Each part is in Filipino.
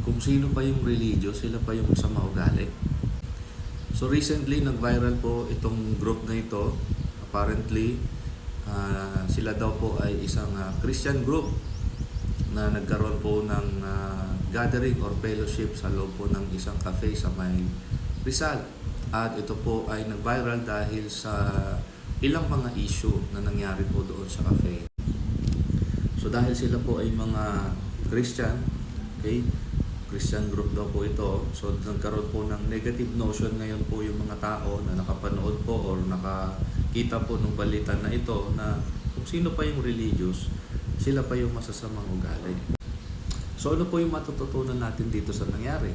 kung sino pa yung religious, sila pa yung masama ugali. So recently, nag-viral po itong group na ito. Apparently, sila daw po ay isang Christian group na nagkaroon po ng gathering or fellowship sa loob po ng isang cafe sa may Rizal. At ito po ay nag-viral dahil sa ilang mga issue na nangyari po doon sa cafe. So dahil sila po ay mga Christian, okay, Christian group daw po ito, so nagkaroon po ng negative notion ngayon po yung mga tao na nakapanood po or nakakita po ng balita na ito na kung sino pa yung religious, sila pa yung masasamang ugali. So ano po yung matututunan natin dito sa nangyari?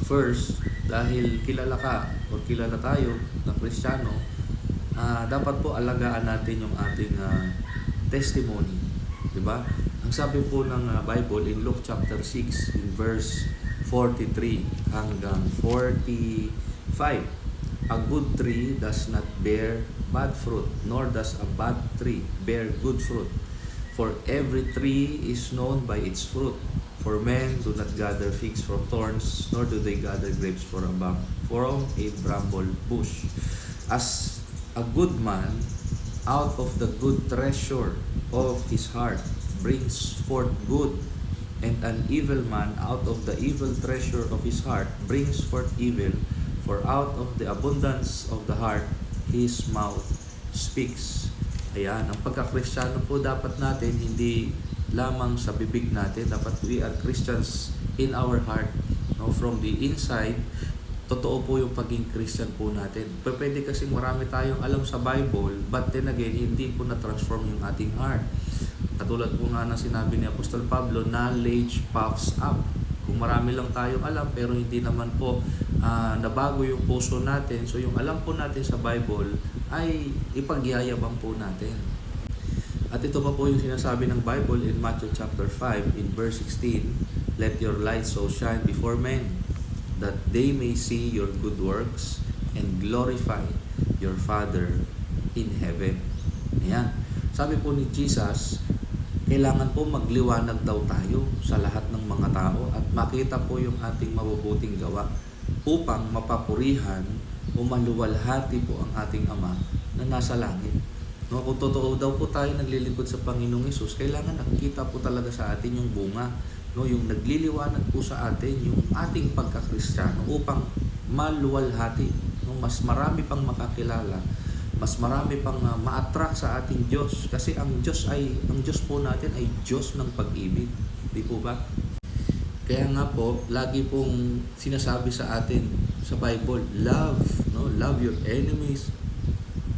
First, dahil kilala ka o kilala tayo na Kristiyano, dapat po alagaan natin yung ating testimony, di ba? Ang sabi po ng Bible in Luke chapter 6 in verse 43 hanggang 45, a good tree does not bear bad fruit, nor does a bad tree bear good fruit. For every tree is known by its fruit. For men do not gather figs from thorns, nor do they gather grapes from a bramble bush. As a good man out of the good treasure of his heart brings forth good, and an evil man out of the evil treasure of his heart brings forth evil, for out of the abundance of the heart his mouth speaks. Ayan, ang pagka-Kristiyano po dapat natin hindi lamang sa bibig natin, dapat we are Christians in our heart, no? From the inside, totoo po yung pagiging Christian po natin. Pwede kasi marami tayong alam sa Bible, but then again, hindi po na-transform yung ating heart. Katulad po nga ng sinabi ni Apostol Pablo, knowledge puffs up. Kung marami lang tayong alam, pero hindi naman po nabago yung puso natin, so yung alam po natin sa Bible ay ipagyayabang po natin. At ito pa po yung sinasabi ng Bible in Matthew chapter 5 in verse 16, let your light so shine before men, that they may see your good works and glorify your Father in heaven. Ayan. Sabi po ni Jesus, kailangan po magliwanag daw tayo sa lahat ng mga tao at makita po yung ating mabubuting gawa upang mapapurihan o maluwalhati po ang ating Ama na nasa langit. No, kung totoo daw po tayo naglilingkod sa Panginoong Hesus, kailangan nakikita po talaga sa atin yung bunga, no, yung nagliliwanag po sa atin yung ating pagka-Kristiyano upang maluwalhati, no, mas marami pang makakilala, mas marami pang ma-attract sa ating Diyos, kasi ang Diyos po natin ay Diyos ng pag-ibig, di po ba? Kaya nga po, lagi pong sinasabi sa atin sa Bible, love, no, love your enemies,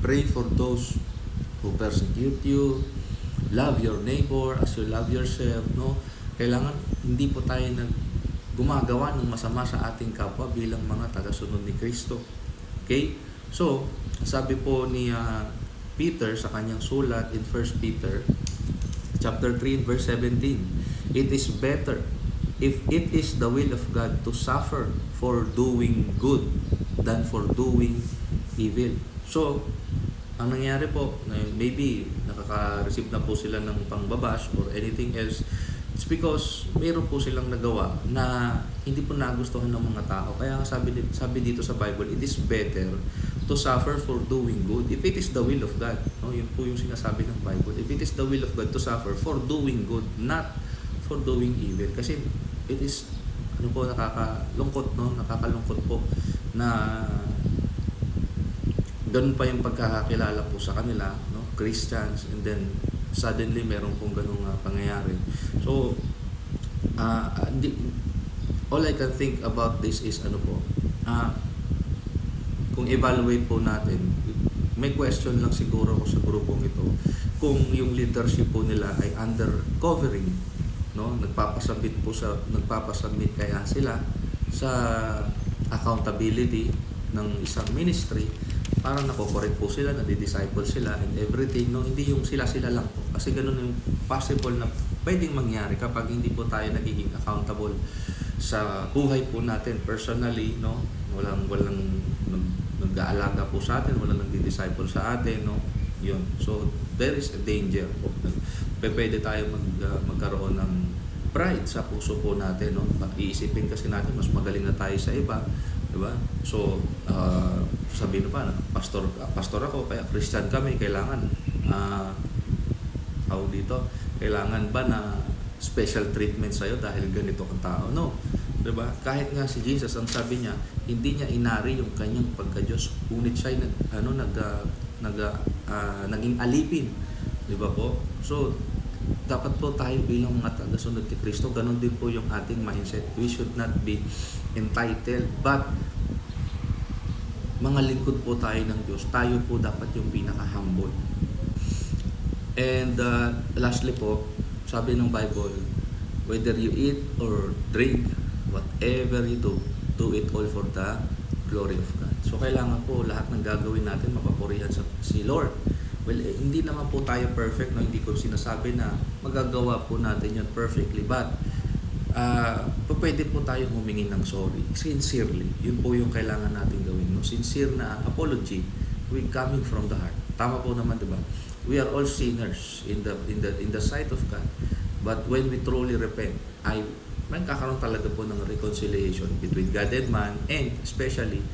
pray for those who persecute you, love your neighbor as you love yourself, no? Kailangan hindi po tayo gumagawa ng masama sa ating kapwa bilang mga tagasunod ni Kristo. Okay? So, sabi po ni Peter sa kanyang sulat in 1 Peter chapter 3 verse 17, it is better if it is the will of God to suffer for doing good than for doing evil. So, ang nangyari po, maybe nakaka-receive na po sila ng pangbabash or anything else, it's because mayroon po silang nagawa na hindi po nagustuhan ng mga tao. Kaya sabi dito sa Bible, it is better to suffer for doing good if it is the will of God. No, yun po yung sinasabi ng Bible. If it is the will of God to suffer for doing good, not for doing evil. Kasi it is nakakalungkot, no? Nakakalungkot po na ganun pa yung pagkakakilala po sa kanila, no? Christians, and then suddenly meron pong ganung pangyayari. So all I can think about this is kung evaluate po natin, may question lang siguro ako sa grupong ito, kung yung leadership po nila ay under covering, no? Nagpapasubmit kaya sila sa accountability ng isang ministry, parang nakokorek po sila, nadi-disciple sila and everything, no? Hindi yung sila lang po, kasi ganun yung possible na pwedeng mangyari kapag hindi po tayo nagiging accountable sa buhay po natin personally, no? Walang nag-aalaga po sa atin, walang nagdi-disciple sa atin, no? Yun. So there is a danger po. Pwede tayo magkaroon ng pride sa puso po natin, no? Iisipin kasi natin mas magaling na tayo sa iba, 'di ba? So, sabihin pa na pastor ako kaya Christian kami, kailangan dito, kailangan ba na special treatment sa iyo dahil ganito kang tao? No. 'Di ba? Kahit nga si Jesus, ang sabi niya, hindi niya inari yung kanyang pagka-Diyos, ngunit siya ay naging alipin, 'di ba po? So, dapat po tayo bilang mga tagasunod kay Kristo, ganun din po yung ating mindset. We should not be entitled, but mga lingkod po tayo ng Diyos. Tayo po dapat yung pinaka-humble. And lastly po, sabi ng Bible, whether you eat or drink, whatever you do it all for the glory of God. So kailangan po lahat ng gagawin natin mapapurihan si Lord. Well, hindi naman po tayo perfect, no? Hindi ko sinasabi na magagawa po natin yun perfectly, but pwede po tayong humingi ng sorry sincerely. Yun po yung kailangan natin gawin, no? Sincere na apology with coming from the heart. Tama po naman, 'di ba? We are all sinners in the sight of God. But when we truly repent, may kakaroon talaga po ng reconciliation between God and man, and especially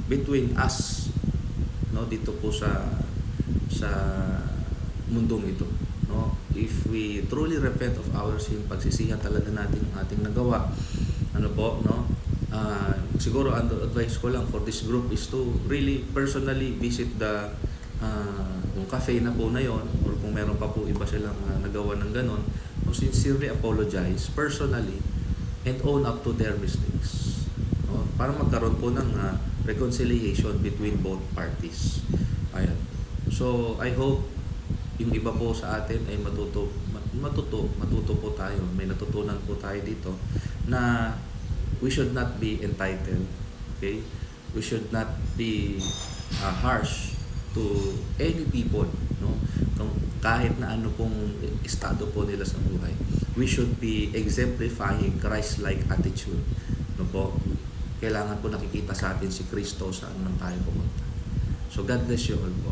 between us, no, dito po sa mundong ito, no? If we truly repent of our sin, pagsisihan talaga natin ang ating nagawa, ano po, no? Siguro ang advice ko lang for this group is to really personally visit yung cafe na po na yon, or kung meron pa po iba silang nagawa ng ganon, o sincerely apologize personally and own up to their mistakes, no? Para magkaroon po ng reconciliation between both parties. Ayan. So, I hope yung iba po sa atin ay matuto po tayo. May natutunan po tayo dito na we should not be entitled. Okay? We should not be harsh to any people, no? Kahit na ano pong estado po nila sa buhay. We should be exemplifying Christ-like attitude. No po? Kailangan po nakikita sa atin si Kristo saan man tayo pumunta. So, God bless you all po.